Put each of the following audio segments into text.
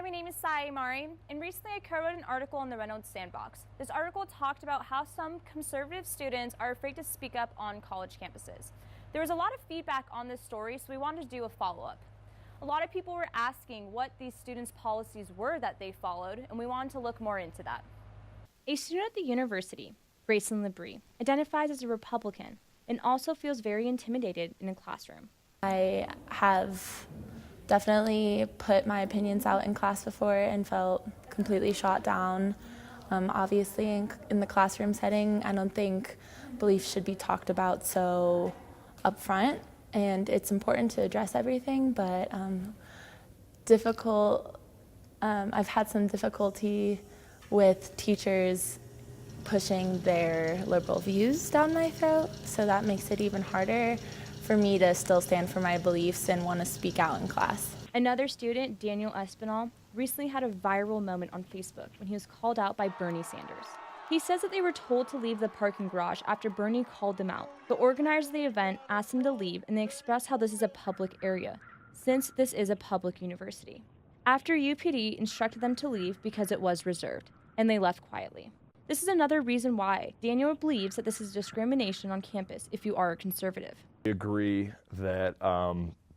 Hi, my name is Sai Amari, and recently I co-wrote an article on the Reynolds Sandbox. This article talked about how some conservative students are afraid to speak up on college campuses. There was a lot of feedback on this story, so we wanted to do a follow-up. A lot of people were asking what these students' policies were that they followed, and we wanted to look more into that. A student at the university, Grayson Labrie, identifies as a Republican and also feels very intimidated in a classroom. I have definitely put my opinions out in class before and felt completely shot down. Obviously, in the classroom setting, I don't think beliefs should be talked about so upfront, and it's important to address everything, but I've had some difficulty with teachers pushing their liberal views down my throat, so that makes it even harder for me to still stand for my beliefs and want to speak out in class. Another student, Daniel Espinal, recently had a viral moment on Facebook when he was called out by Bernie Sanders. He says that they were told to leave the parking garage after Bernie called them out. The organizers of the event asked him to leave, and they expressed how this is a public area, since this is a public university. After UPD instructed them to leave because it was reserved, and they left quietly. This is another reason why Daniel believes that this is discrimination on campus if you are a conservative. We agree that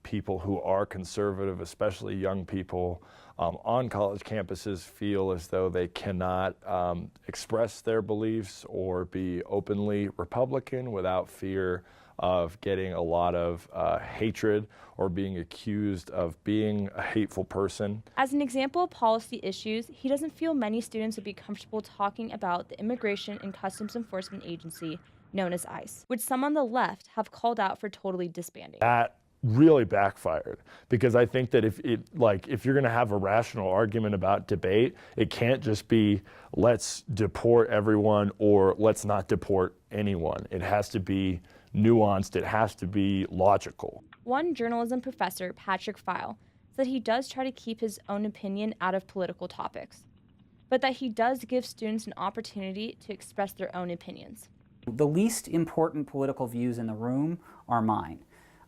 people who are conservative, especially young people on college campuses, feel as though they cannot express their beliefs or be openly Republican without fear of getting a lot of hatred or being accused of being a hateful person. As an example of policy issues, he doesn't feel many students would be comfortable talking about the Immigration and Customs Enforcement Agency, known as ICE, which some on the left have called out for totally disbanding. That really backfired, because I think that if you're going to have a rational argument about debate, it can't just be let's deport everyone or let's not deport anyone. It has to be nuanced, it has to be logical. One journalism professor, Patrick File, said he does try to keep his own opinion out of political topics, but that he does give students an opportunity to express their own opinions. The least important political views in the room are mine.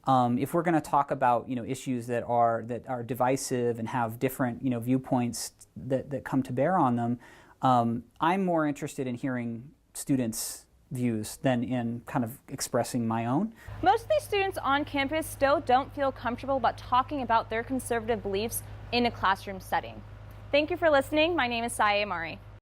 If we're going to talk about issues that are divisive and have different viewpoints that come to bear on them, I'm more interested in hearing students' views than in kind of expressing my own. Most of these students on campus still don't feel comfortable about talking about their conservative beliefs in a classroom setting. Thank you for listening. My name is Sai Amari.